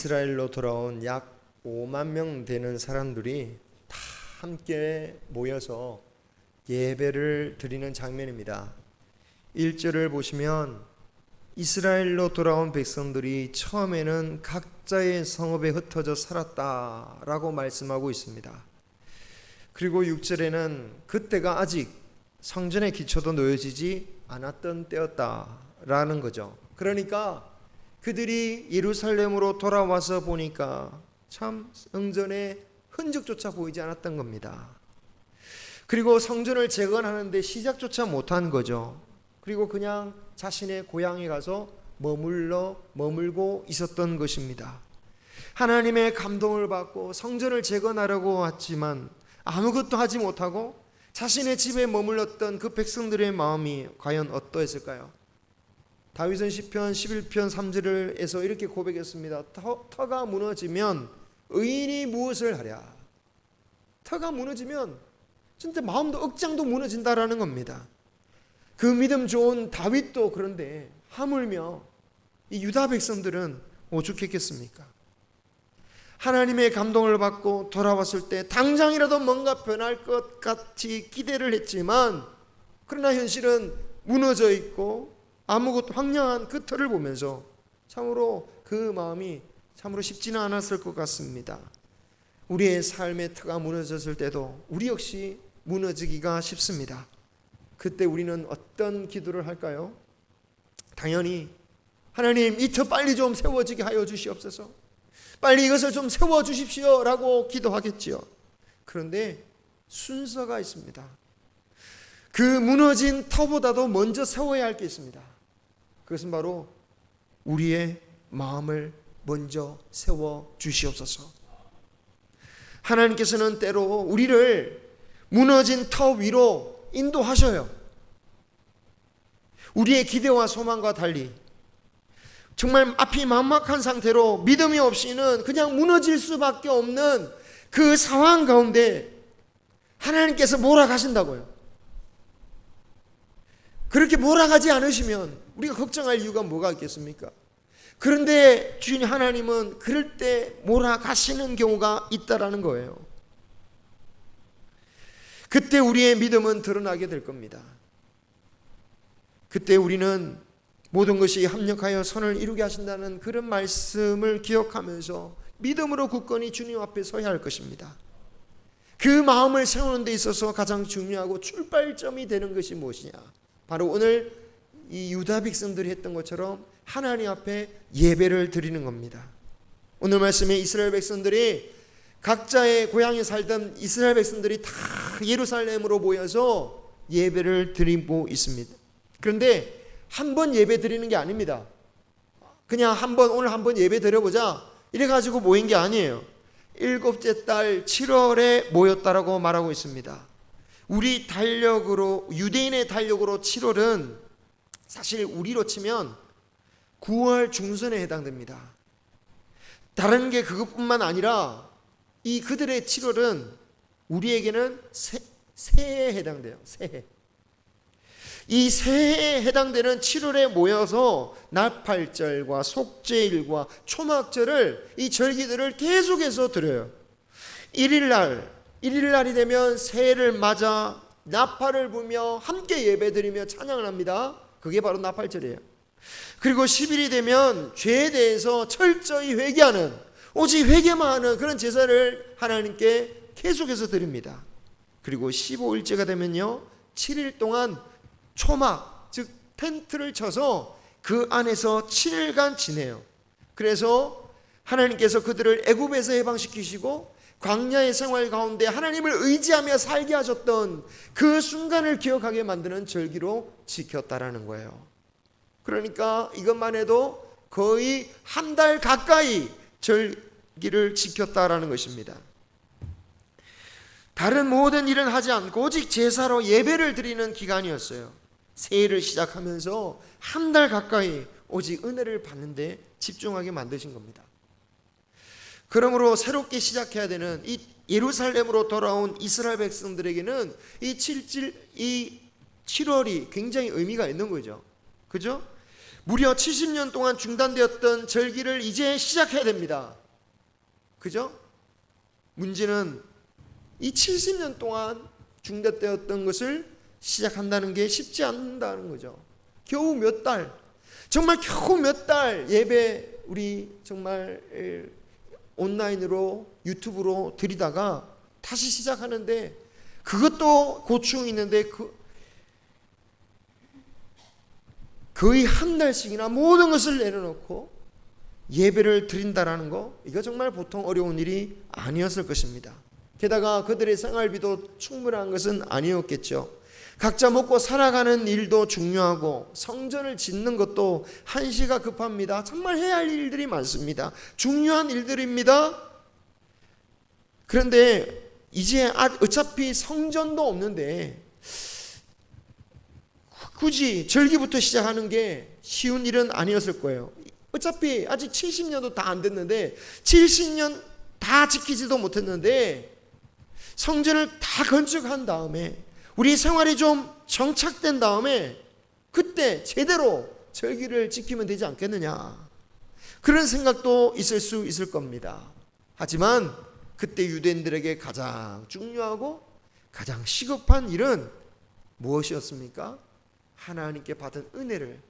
이스라엘로 돌아온 약 5만 명 되는 사람들이 다 함께 모여서 예배를 드리는 장면입니다. 1절을 보시면 이스라엘로 돌아온 백성들이 처음에는 각자의 성읍에 흩어져 살았다라고 말씀하고 있습니다. 그리고 6절에는 그때가 아직 성전의 기초도 놓여지지 않았던 때였다라는 거죠. 그러니까 그들이 예루살렘으로 돌아와서 보니까 참 성전에 흔적조차 보이지 않았던 겁니다. 그리고 성전을 재건하는데 시작조차 못한 거죠. 그리고 그냥 자신의 고향에 가서 머물고 있었던 것입니다. 하나님의 감동을 받고 성전을 재건하려고 왔지만 아무것도 하지 못하고 자신의 집에 머물렀던 그 백성들의 마음이 과연 어떠했을까요? 다윗은 시편 11편 3절에서 이렇게 고백했습니다. 터가 무너지면 의인이 무엇을 하랴? 터가 무너지면 진짜 마음도 억장도 무너진다라는 겁니다. 그 믿음 좋은 다윗도 그런데 하물며 이 유다 백성들은 오죽했겠습니까? 하나님의 감동을 받고 돌아왔을 때 당장이라도 뭔가 변할 것 같이 기대를 했지만 그러나 현실은 무너져 있고 아무것도 황량한 그 터를 보면서 참으로 그 마음이 참으로 쉽지는 않았을 것 같습니다. 우리의 삶의 터가 무너졌을 때도 우리 역시 무너지기가 쉽습니다. 그때 우리는 어떤 기도를 할까요? 당연히 하나님 이 터 빨리 좀 세워지게 하여 주시옵소서, 빨리 이것을 좀 세워주십시오 라고 기도하겠지요. 그런데 순서가 있습니다. 그 무너진 터보다도 먼저 세워야 할 게 있습니다. 그것은 바로 우리의 마음을 먼저 세워주시옵소서. 하나님께서는 때로 우리를 무너진 터 위로 인도하셔요. 우리의 기대와 소망과 달리 정말 앞이 막막한 상태로 믿음이 없이는 그냥 무너질 수밖에 없는 그 상황 가운데 하나님께서 몰아가신다고요. 그렇게 몰아가지 않으시면 우리가 걱정할 이유가 뭐가 있겠습니까? 그런데 주인 하나님은 그럴 때 몰아가시는 경우가 있다라는 거예요. 그때 우리의 믿음은 드러나게 될 겁니다. 그때 우리는 모든 것이 합력하여 선을 이루게 하신다는 그런 말씀을 기억하면서 믿음으로 굳건히 주님 앞에 서야 할 것입니다. 그 마음을 세우는 데 있어서 가장 중요하고 출발점이 되는 것이 무엇이냐? 바로 오늘 이 유다 백성들이 했던 것처럼 하나님 앞에 예배를 드리는 겁니다. 오늘 말씀에 이스라엘 백성들이 각자의 고향에 살던 이스라엘 백성들이 다 예루살렘으로 모여서 예배를 드리고 있습니다. 그런데 한 번 예배 드리는 게 아닙니다. 그냥 오늘 한번 예배 드려보자 이래가지고 모인 게 아니에요. 7째 달 7월에 모였다라고 말하고 있습니다. 우리 달력으로, 유대인의 달력으로 7월은 사실 우리로 치면 9월 중순에 해당됩니다. 다른 게 그것뿐만 아니라 이 그들의 7월은 우리에게는 새해에 해당돼요. 새해. 이 새해에 해당되는 7월에 모여서 나팔절과 속죄일과 초막절을 이 절기들을 계속해서 드려요. 1일날이 되면 새해를 맞아 나팔을 불며 함께 예배드리며 찬양을 합니다. 그게 바로 나팔절이에요. 그리고 10일이 되면 죄에 대해서 철저히 회개하는, 오직 회개만 하는 그런 제사를 하나님께 계속해서 드립니다. 그리고 15일째가 되면요 7일 동안 초막, 즉 텐트를 쳐서 그 안에서 7일간 지내요. 그래서 하나님께서 그들을 애굽에서 해방시키시고 광야의 생활 가운데 하나님을 의지하며 살게 하셨던 그 순간을 기억하게 만드는 절기로 지켰다라는 거예요. 그러니까 이것만 해도 거의 한 달 가까이 절기를 지켰다라는 것입니다. 다른 모든 일은 하지 않고 오직 제사로 예배를 드리는 기간이었어요. 새해를 시작하면서 한 달 가까이 오직 은혜를 받는데 집중하게 만드신 겁니다. 그러므로 새롭게 시작해야 되는 이 예루살렘으로 돌아온 이스라엘 백성들에게는 이 7월이 굉장히 의미가 있는 거죠. 그죠? 무려 70년 동안 중단되었던 절기를 이제 시작해야 됩니다. 그죠? 문제는 이 70년 동안 중단되었던 것을 시작한다는 게 쉽지 않다는 거죠. 겨우 몇 달, 정말 겨우 몇 달 예배 우리 정말 온라인으로 유튜브로 드리다가 다시 시작하는데 그것도 고충이 있는데 거의 한 달씩이나 모든 것을 내려놓고 예배를 드린다라는 거, 이거 정말 보통 어려운 일이 아니었을 것입니다. 게다가 그들의 생활비도 충분한 것은 아니었겠죠. 각자 먹고 살아가는 일도 중요하고 성전을 짓는 것도 한시가 급합니다. 정말 해야 할 일들이 많습니다. 중요한 일들입니다. 그런데 이제 어차피 성전도 없는데 굳이 절기부터 시작하는 게 쉬운 일은 아니었을 거예요. 어차피 아직 70년도 다 안 됐는데 70년 다 지키지도 못했는데 성전을 다 건축한 다음에 우리 생활이 좀 정착된 다음에 그때 제대로 절기를 지키면 되지 않겠느냐, 그런 생각도 있을 수 있을 겁니다. 하지만 그때 유대인들에게 가장 중요하고 가장 시급한 일은 무엇이었습니까? 하나님께 받은 은혜를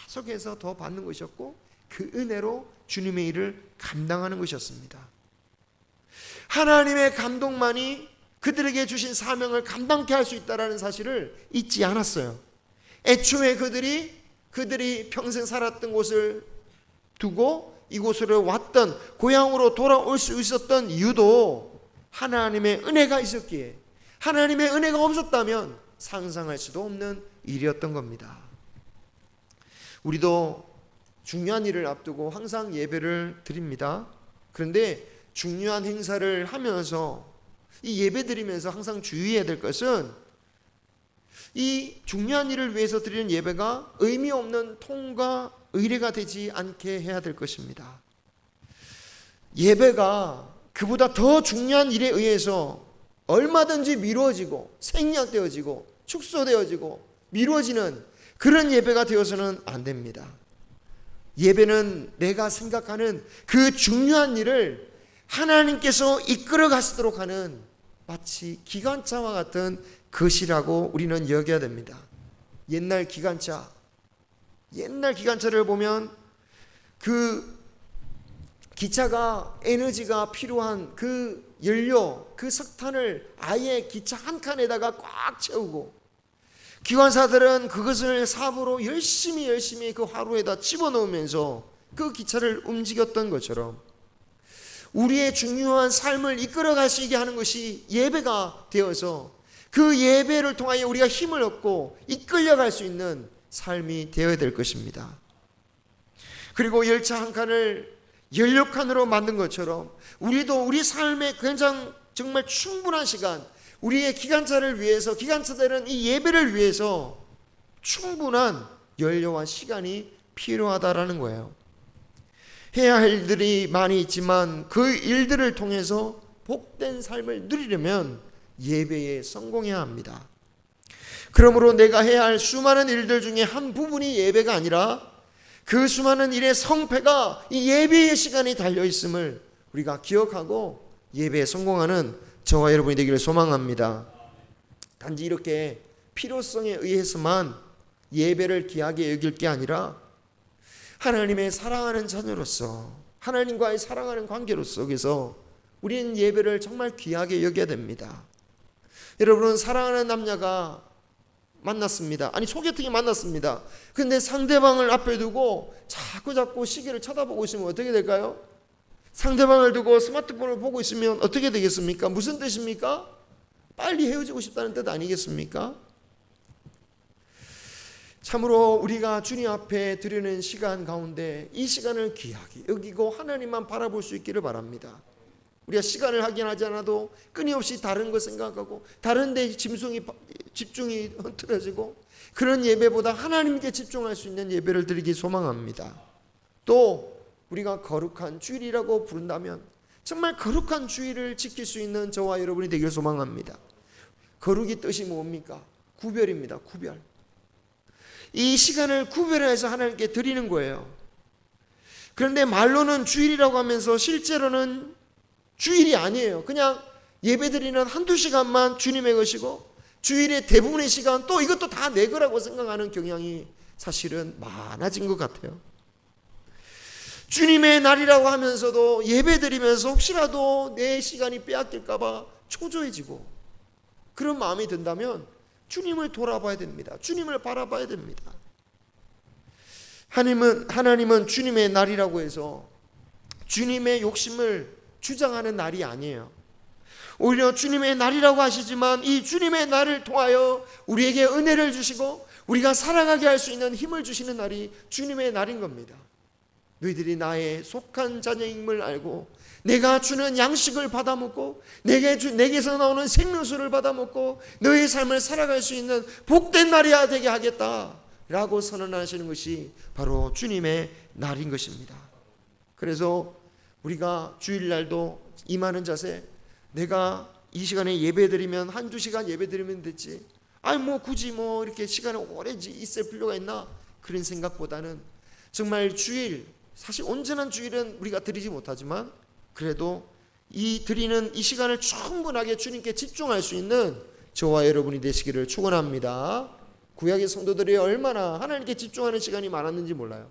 계속해서 더 받는 것이었고 그 은혜로 주님의 일을 감당하는 것이었습니다. 하나님의 감동만이 그들에게 주신 사명을 감당케 할 수 있다는 사실을 잊지 않았어요. 애초에 그들이 평생 살았던 곳을 두고 이곳으로 왔던, 고향으로 돌아올 수 있었던 이유도 하나님의 은혜가 있었기에, 하나님의 은혜가 없었다면 상상할 수도 없는 일이었던 겁니다. 우리도 중요한 일을 앞두고 항상 예배를 드립니다. 그런데 중요한 행사를 하면서 이 예배 드리면서 항상 주의해야 될 것은 이 중요한 일을 위해서 드리는 예배가 의미 없는 통과 의례가 되지 않게 해야 될 것입니다. 예배가 그보다 더 중요한 일에 의해서 얼마든지 미루어지고 생략되어지고 축소되어지고 미루어지는 그런 예배가 되어서는 안 됩니다. 예배는 내가 생각하는 그 중요한 일을 하나님께서 이끌어 가시도록 하는 마치 기관차와 같은 것이라고 우리는 여겨야 됩니다. 옛날 기관차를 보면 그 기차가 에너지가 필요한 그 연료, 그 석탄을 아예 기차 한 칸에다가 꽉 채우고 기관사들은 그것을 삽으로 열심히 그 화로에다 집어넣으면서 그 기차를 움직였던 것처럼 우리의 중요한 삶을 이끌어 가시게 하는 것이 예배가 되어서 그 예배를 통하여 우리가 힘을 얻고 이끌려갈 수 있는 삶이 되어야 될 것입니다. 그리고 열차 한 칸을 연료칸으로 만든 것처럼 우리도 우리 삶에 굉장히 정말 충분한 시간, 우리의 기관차를 위해서, 기관차들은 이 예배를 위해서 충분한 연료와 시간이 필요하다라는 거예요. 해야 할 일들이 많이 있지만 그 일들을 통해서 복된 삶을 누리려면 예배에 성공해야 합니다. 그러므로 내가 해야 할 수많은 일들 중에 한 부분이 예배가 아니라 그 수많은 일의 성패가 이 예배의 시간에 달려있음을 우리가 기억하고 예배에 성공하는 저와 여러분이 되기를 소망합니다. 단지 이렇게 필요성에 의해서만 예배를 귀하게 여길 게 아니라 하나님의 사랑하는 자녀로서, 하나님과의 사랑하는 관계로 속에서 우리는 예배를 정말 귀하게 여겨야 됩니다. 여러분은 사랑하는 남녀가 만났습니다. 아니 소개팅이 만났습니다. 근데 상대방을 앞에 두고 자꾸 시계를 쳐다보고 있으면 어떻게 될까요? 상대방을 두고 스마트폰을 보고 있으면 어떻게 되겠습니까? 무슨 뜻입니까? 빨리 헤어지고 싶다는 뜻 아니겠습니까? 참으로 우리가 주님 앞에 드리는 시간 가운데 이 시간을 귀하게 여기고 하나님만 바라볼 수 있기를 바랍니다. 우리가 시간을 확인하지 않아도 끊임없이 다른 것 생각하고 다른 데 집중이 흐트러지고 그런 예배보다 하나님께 집중할 수 있는 예배를 드리기 소망합니다. 또 우리가 거룩한 주일이라고 부른다면 정말 거룩한 주일을 지킬 수 있는 저와 여러분이 되기를 소망합니다. 거룩의 뜻이 뭡니까? 구별입니다. 구별. 이 시간을 구별해서 하나님께 드리는 거예요. 그런데 말로는 주일이라고 하면서 실제로는 주일이 아니에요. 그냥 예배드리는 한두 시간만 주님의 것이고 주일의 대부분의 시간 또 이것도 다 내 거라고 생각하는 경향이 사실은 많아진 것 같아요. 주님의 날이라고 하면서도 예배드리면서 혹시라도 내 시간이 빼앗길까 봐 초조해지고 그런 마음이 든다면 주님을 돌아봐야 됩니다. 주님을 바라봐야 됩니다. 하나님은 주님의 날이라고 해서 주님의 욕심을 주장하는 날이 아니에요. 오히려 주님의 날이라고 하시지만 이 주님의 날을 통하여 우리에게 은혜를 주시고 우리가 살아가게 할 수 있는 힘을 주시는 날이 주님의 날인 겁니다. 너희들이 나의 속한 자녀임을 알고 내가 주는 양식을 받아 먹고 내게서 나오는 생명수를 받아 먹고 너의 삶을 살아갈 수 있는 복된 날이 되게 하겠다라고 선언하시는 것이 바로 주님의 날인 것입니다. 그래서 우리가 주일날도 임하는 자세, 내가 이 시간에 예배드리면 한두 시간 예배드리면 됐지, 굳이 이렇게 시간을 오래 있을 필요가 있나, 그런 생각보다는 정말 주일, 사실 온전한 주일은 우리가 드리지 못하지만 그래도 이 드리는 이 시간을 충분하게 주님께 집중할 수 있는 저와 여러분이 되시기를 축원합니다. 구약의 성도들이 얼마나 하나님께 집중하는 시간이 많았는지 몰라요.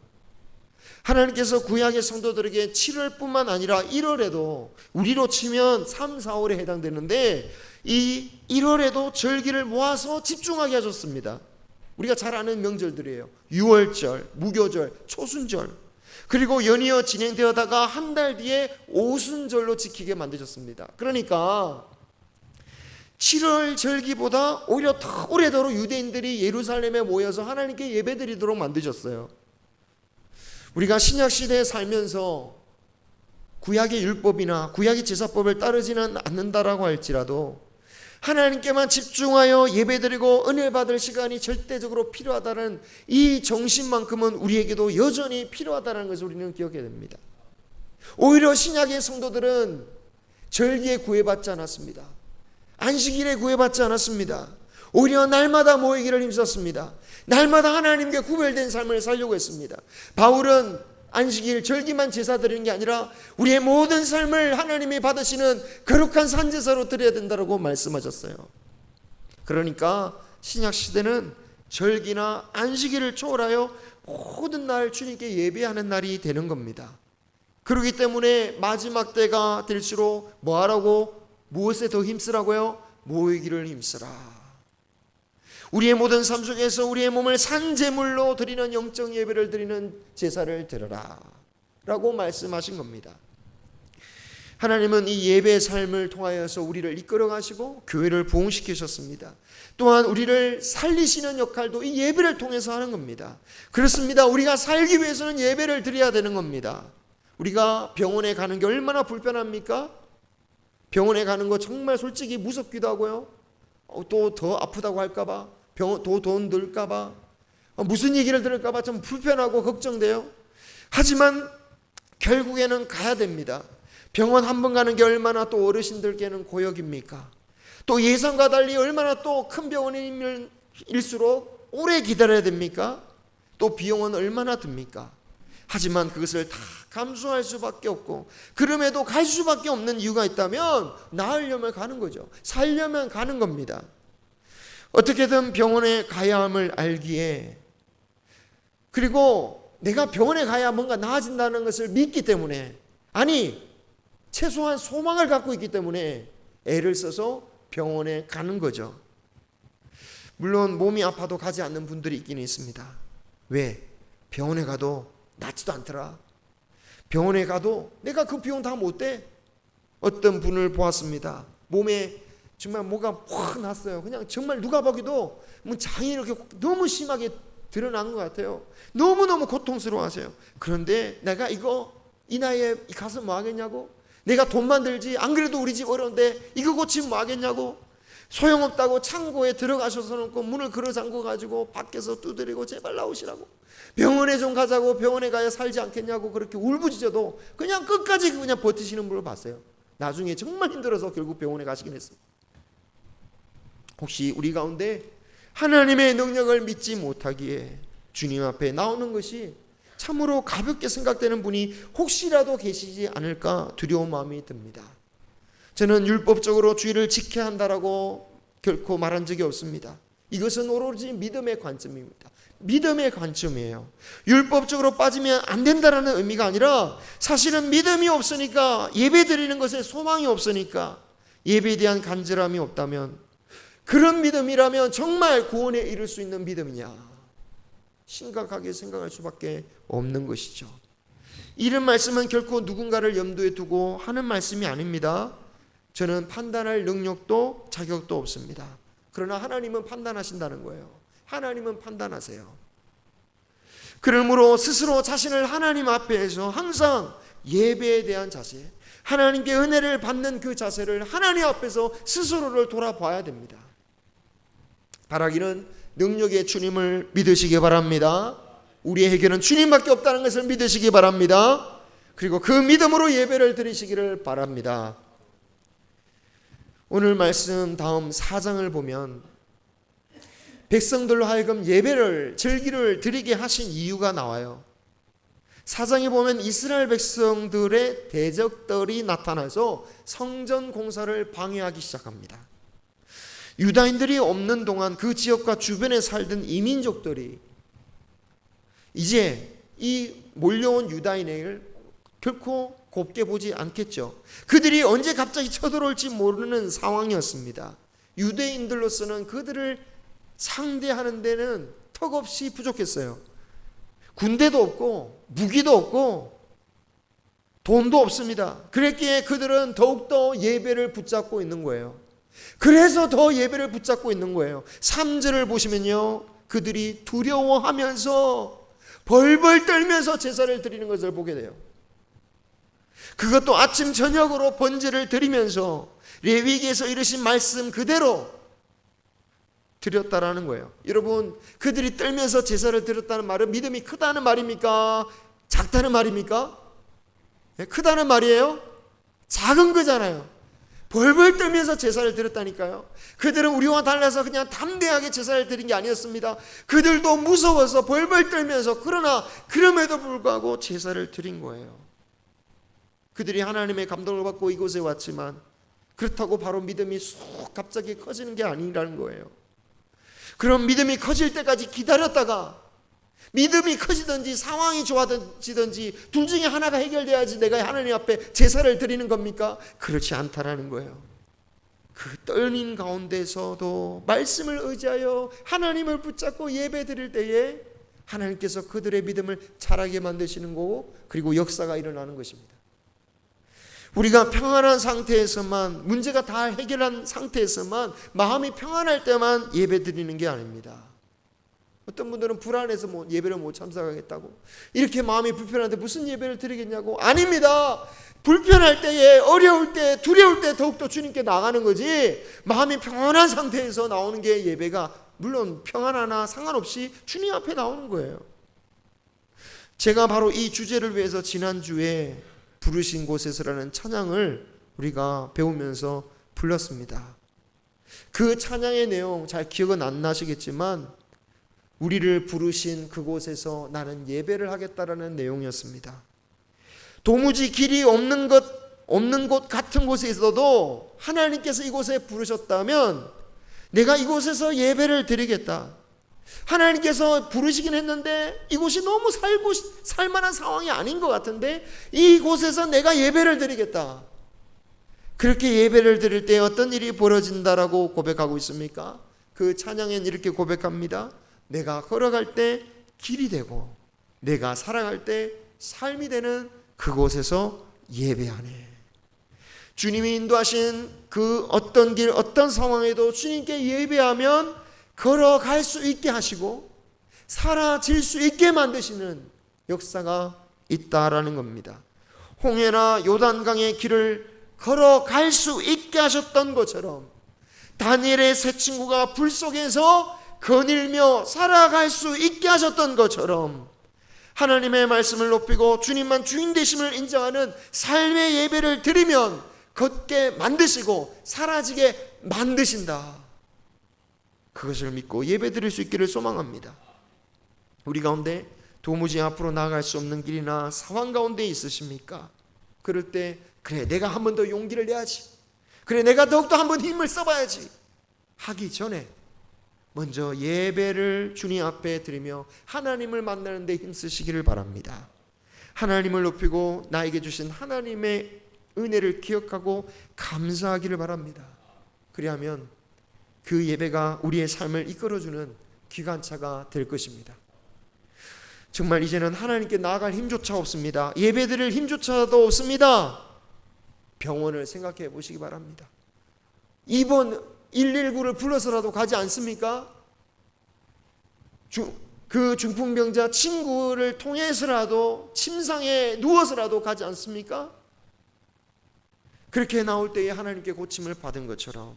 하나님께서 구약의 성도들에게 7월뿐만 아니라 1월에도 우리로 치면 3, 4월에 해당되는데 이 1월에도 절기를 모아서 집중하게 하셨습니다. 우리가 잘 아는 명절들이에요. 유월절, 무교절, 초순절, 그리고 연이어 진행되어다가 한 달 뒤에 오순절로 지키게 만드셨습니다. 그러니까 7월 절기보다 오히려 더 오래도록 유대인들이 예루살렘에 모여서 하나님께 예배드리도록 만드셨어요. 우리가 신약시대에 살면서 구약의 율법이나 구약의 제사법을 따르지는 않는다라고 할지라도 하나님께만 집중하여 예배드리고 은혜 받을 시간이 절대적으로 필요하다는 이 정신만큼은 우리에게도 여전히 필요하다는 것을 우리는 기억해야 됩니다. 오히려 신약의 성도들은 절기에 구애받지 않았습니다. 안식일에 구애받지 않았습니다. 오히려 날마다 모이기를 힘썼습니다. 날마다 하나님께 구별된 삶을 살려고 했습니다. 바울은 안식일 절기만 제사 드리는 게 아니라 우리의 모든 삶을 하나님이 받으시는 거룩한 산제사로 드려야 된다고 말씀하셨어요. 그러니까 신약시대는 절기나 안식일을 초월하여 모든 날 주님께 예배하는 날이 되는 겁니다. 그렇기 때문에 마지막 때가 될수록 뭐하라고? 무엇에 더 힘쓰라고요? 모이기를 힘쓰라. 우리의 모든 삶 속에서 우리의 몸을 산제물로 드리는 영적 예배를 드리는 제사를 드려라 라고 말씀하신 겁니다. 하나님은 이 예배의 삶을 통하여서 우리를 이끌어 가시고 교회를 부흥시키셨습니다. 또한 우리를 살리시는 역할도 이 예배를 통해서 하는 겁니다. 그렇습니다. 우리가 살기 위해서는 예배를 드려야 되는 겁니다. 우리가 병원에 가는 게 얼마나 불편합니까? 병원에 가는 거 정말 솔직히 무섭기도 하고요. 또 더 아프다고 할까봐, 돈 들까봐, 무슨 얘기를 들을까봐 좀 불편하고 걱정돼요. 하지만 결국에는 가야 됩니다. 병원 한 번 가는 게 얼마나 또 어르신들께는 고역입니까? 또 예상과 달리 얼마나 또 큰 병원일수록 오래 기다려야 됩니까? 또 비용은 얼마나 듭니까? 하지만 그것을 다 감수할 수밖에 없고 그럼에도 갈 수밖에 없는 이유가 있다면 나으려면 가는 거죠. 살려면 가는 겁니다. 어떻게든 병원에 가야 함을 알기에, 그리고 내가 병원에 가야 뭔가 나아진다는 것을 믿기 때문에, 아니 최소한 소망을 갖고 있기 때문에 애를 써서 병원에 가는 거죠. 물론 몸이 아파도 가지 않는 분들이 있기는 있습니다. 왜? 병원에 가도 낫지도 않더라. 병원에 가도 내가 그 비용 다 못 대. 어떤 분을 보았습니다. 몸에 정말 뭐가 확 났어요. 그냥 정말 누가 보기도 장이 이렇게 너무 심하게 드러난 것 같아요. 너무너무 고통스러워하세요. 그런데 내가 이 나이에 가서 뭐 하겠냐고? 내가 돈만 들지, 안 그래도 우리 집 어려운데 이거 고치면 뭐 하겠냐고? 소용없다고 창고에 들어가셔서 놓고 문을 걸어 잠궈 가지고 밖에서 두드리고 제발 나오시라고, 병원에 좀 가자고, 병원에 가야 살지 않겠냐고 그렇게 울부짖어도 그냥 끝까지 그냥 버티시는 분을 봤어요. 나중에 정말 힘들어서 결국 병원에 가시긴 했습니다. 혹시 우리 가운데 하나님의 능력을 믿지 못하기에 주님 앞에 나오는 것이 참으로 가볍게 생각되는 분이 혹시라도 계시지 않을까 두려운 마음이 듭니다. 저는 율법적으로 주의를 지켜야 한다라고 결코 말한 적이 없습니다. 이것은 오로지 믿음의 관점입니다. 믿음의 관점이에요. 율법적으로 빠지면 안 된다라는 의미가 아니라 사실은 믿음이 없으니까, 예배 드리는 것에 소망이 없으니까, 예배에 대한 간절함이 없다면, 그런 믿음이라면 정말 구원에 이를 수 있는 믿음이냐, 심각하게 생각할 수밖에 없는 것이죠. 이런 말씀은 결코 누군가를 염두에 두고 하는 말씀이 아닙니다. 저는 판단할 능력도 자격도 없습니다. 그러나 하나님은 판단하신다는 거예요. 하나님은 판단하세요. 그러므로 스스로 자신을 하나님 앞에서 항상 예배에 대한 자세, 하나님께 은혜를 받는 그 자세를 하나님 앞에서 스스로를 돌아봐야 됩니다. 바라기는 능력의 주님을 믿으시기 바랍니다. 우리의 해결은 주님밖에 없다는 것을 믿으시기 바랍니다. 그리고 그 믿음으로 예배를 드리시기를 바랍니다. 오늘 말씀 다음 4장을 보면 백성들로 하여금 예배를, 절기를 드리게 하신 이유가 나와요. 4장에 보면 이스라엘 백성들의 대적들이 나타나서 성전 공사를 방해하기 시작합니다. 유다인들이 없는 동안 그 지역과 주변에 살던 이민족들이 이제 이 몰려온 유다인을 결코 곱게 보지 않겠죠. 그들이 언제 갑자기 쳐들어올지 모르는 상황이었습니다. 유대인들로서는 그들을 상대하는 데는 턱없이 부족했어요. 군대도 없고 무기도 없고 돈도 없습니다. 그랬기에 그들은 더욱더 예배를 붙잡고 있는 거예요. 그래서 더 예배를 붙잡고 있는 거예요. 3절을 보시면요, 그들이 두려워하면서 벌벌 떨면서 제사를 드리는 것을 보게 돼요. 그것도 아침 저녁으로 번제를 드리면서 레위기에서 이르신 말씀 그대로 드렸다라는 거예요. 여러분, 그들이 떨면서 제사를 드렸다는 말은 믿음이 크다는 말입니까? 작다는 말입니까? 크다는 말이에요? 작은 거잖아요. 벌벌 떨면서 제사를 드렸다니까요. 그들은 우리와 달라서 그냥 담대하게 제사를 드린 게 아니었습니다. 그들도 무서워서 벌벌 떨면서, 그러나 그럼에도 불구하고 제사를 드린 거예요. 그들이 하나님의 감동을 받고 이곳에 왔지만 그렇다고 바로 믿음이 쏙 갑자기 커지는 게 아니라는 거예요. 그럼 믿음이 커질 때까지 기다렸다가 믿음이 커지든지 상황이 좋아지든지 둘 중에 하나가 해결돼야지 내가 하나님 앞에 제사를 드리는 겁니까? 그렇지 않다라는 거예요. 그 떨린 가운데서도 말씀을 의지하여 하나님을 붙잡고 예배 드릴 때에 하나님께서 그들의 믿음을 자라게 만드시는 거고, 그리고 역사가 일어나는 것입니다. 우리가 평안한 상태에서만, 문제가 다 해결한 상태에서만, 마음이 평안할 때만 예배 드리는 게 아닙니다. 어떤 분들은 불안해서 예배를 못 참석하겠다고, 이렇게 마음이 불편한데 무슨 예배를 드리겠냐고. 아닙니다. 불편할 때에, 어려울 때, 두려울 때 더욱더 주님께 나가는 거지, 마음이 평안한 상태에서 나오는 게 예배가, 물론 평안하나 상관없이 주님 앞에 나오는 거예요. 제가 바로 이 주제를 위해서 지난주에 부르신 곳에서라는 찬양을 우리가 배우면서 불렀습니다. 그 찬양의 내용 잘 기억은 안 나시겠지만 우리를 부르신 그곳에서 나는 예배를 하겠다라는 내용이었습니다. 도무지 길이 없는 곳 같은 곳에 있어도 하나님께서 이곳에 부르셨다면 내가 이곳에서 예배를 드리겠다. 하나님께서 부르시긴 했는데 이곳이 너무 살만한 상황이 아닌 것 같은데 이곳에서 내가 예배를 드리겠다. 그렇게 예배를 드릴 때 어떤 일이 벌어진다라고 고백하고 있습니까? 그 찬양엔 이렇게 고백합니다. 내가 걸어갈 때 길이 되고 내가 살아갈 때 삶이 되는 그곳에서 예배하네. 주님이 인도하신 그 어떤 길, 어떤 상황에도 주님께 예배하면 걸어갈 수 있게 하시고 사라질 수 있게 만드시는 역사가 있다라는 겁니다. 홍해나 요단강의 길을 걸어갈 수 있게 하셨던 것처럼 다니엘의 세 친구가 불 속에서 거닐며 살아갈 수 있게 하셨던 것처럼 하나님의 말씀을 높이고 주님만 주인 되심을 인정하는 삶의 예배를 드리면 걷게 만드시고 사라지게 만드신다. 그것을 믿고 예배 드릴 수 있기를 소망합니다. 우리 가운데 도무지 앞으로 나아갈 수 없는 길이나 상황 가운데 있으십니까? 그럴 때 그래 내가 한 번 더 용기를 내야지, 그래 내가 더욱더 한 번 힘을 써봐야지 하기 전에 먼저 예배를 주님 앞에 드리며 하나님을 만나는 데 힘쓰시기를 바랍니다. 하나님을 높이고 나에게 주신 하나님의 은혜를 기억하고 감사하기를 바랍니다. 그리하면 그 예배가 우리의 삶을 이끌어주는 기관차가 될 것입니다. 정말 이제는 하나님께 나아갈 힘조차 없습니다. 예배드릴 힘조차도 없습니다. 병원을 생각해 보시기 바랍니다. 입원 119를 불러서라도 가지 않습니까? 그 중풍병자 친구를 통해서라도 침상에 누워서라도 가지 않습니까? 그렇게 나올 때에 하나님께 고침을 받은 것처럼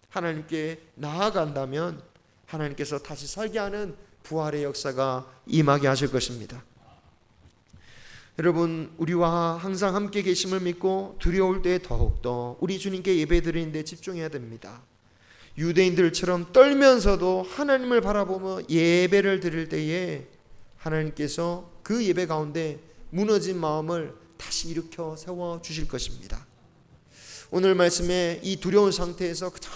하나님께 나아간다면 하나님께서 다시 살게 하는 부활의 역사가 임하게 하실 것입니다. 여러분, 우리와 항상 함께 계심을 믿고 두려울 때 더욱더 우리 주님께 예배드리는 데 집중해야 됩니다. 유대인들처럼 떨면서도 하나님을 바라보며 예배를 드릴 때에 하나님께서 그 예배 가운데 무너진 마음을 다시 일으켜 세워 주실 것입니다. 오늘 말씀에 이 두려운 상태에서 그냥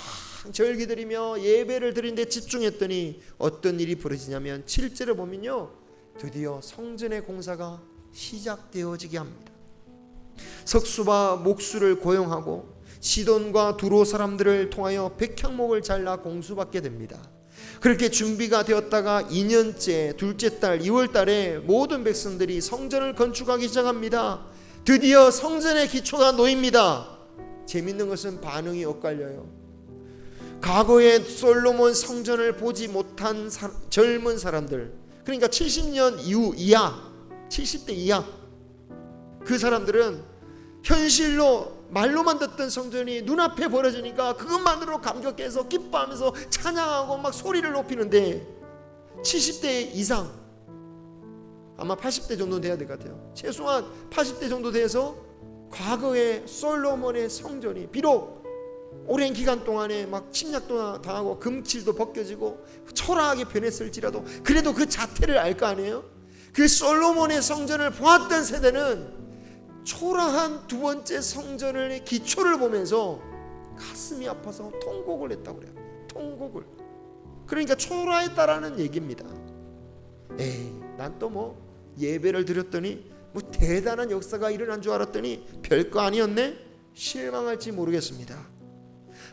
절기드리며 예배를 드리는데 집중했더니 어떤 일이 벌어지냐면 7절에 보면요, 드디어 성전의 공사가 시작되어지게 합니다. 석수와 목수를 고용하고 시돈과 두로 사람들을 통하여 백향목을 잘라 공수받게 됩니다. 그렇게 준비가 되었다가 2년째 둘째 달 2월 달에 모든 백성들이 성전을 건축하기 시작합니다. 드디어 성전의 기초가 놓입니다. 재밌는 것은 반응이 엇갈려요. 과거에 솔로몬 성전을 보지 못한 젊은 사람들, 그러니까 70년 이하 70대 이하 그 사람들은 현실로 말로만 듣던 성전이 눈앞에 벌어지니까 그것만으로 감격해서 기뻐하면서 찬양하고 막 소리를 높이는데 70대 이상, 아마 80대 정도 돼야 될 것 같아요. 최소한 80대 정도 돼서 과거의 솔로몬의 성전이 비록 오랜 기간 동안에 막 침략도 당하고 금칠도 벗겨지고 초라하게 변했을지라도 그래도 그 자태를 알 거 아니에요? 그 솔로몬의 성전을 보았던 세대는 초라한 두 번째 성전의 기초를 보면서 가슴이 아파서 통곡을 했다고 그래요. 통곡을. 그러니까 초라했다라는 얘기입니다. 에이, 난 또 뭐 예배를 드렸더니 뭐 대단한 역사가 일어난 줄 알았더니 별거 아니었네? 실망할지 모르겠습니다.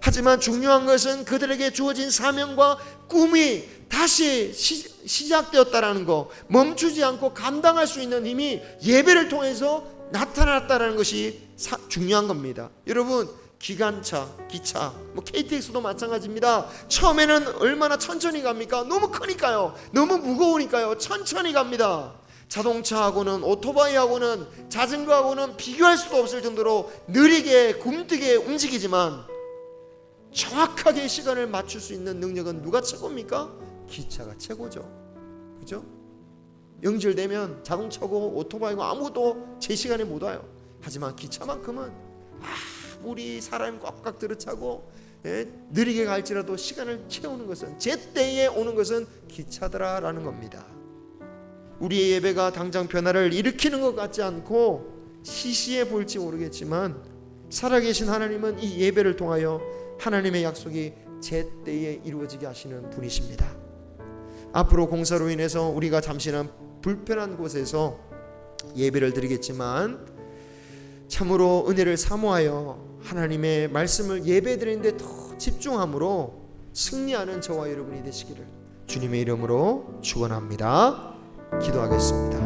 하지만 중요한 것은 그들에게 주어진 사명과 꿈이 다시 시작되었다라는 거, 멈추지 않고 감당할 수 있는 힘이 예배를 통해서 나타났다라는 것이 중요한 겁니다. 여러분, 기관차, 기차, 뭐 KTX도 마찬가지입니다. 처음에는 얼마나 천천히 갑니까? 너무 크니까요, 너무 무거우니까요, 천천히 갑니다. 자동차하고는, 오토바이하고는, 자전거하고는 비교할 수도 없을 정도로 느리게 굼뜨게 움직이지만 정확하게 시간을 맞출 수 있는 능력은 누가 최고입니까? 기차가 최고죠. 그죠? 연결되면 자동차고 오토바이고 아무도 제 시간에 못 와요. 하지만 기차만큼은 아무리 사람이 꽉꽉 들어차고 느리게 갈지라도 시간을 채우는 것은, 제때에 오는 것은 기차더라라는 겁니다. 우리의 예배가 당장 변화를 일으키는 것 같지 않고 시시해 보일지 모르겠지만 살아계신 하나님은 이 예배를 통하여 하나님의 약속이 제때에 이루어지게 하시는 분이십니다. 앞으로 공사로 인해서 우리가 잠시는 불편한 곳에서 예배를 드리겠지만 참으로 은혜를 사모하여 하나님의 말씀을 예배드리는데 더 집중함으로 승리하는 저와 여러분이 되시기를 주님의 이름으로 축원합니다. 기도하겠습니다.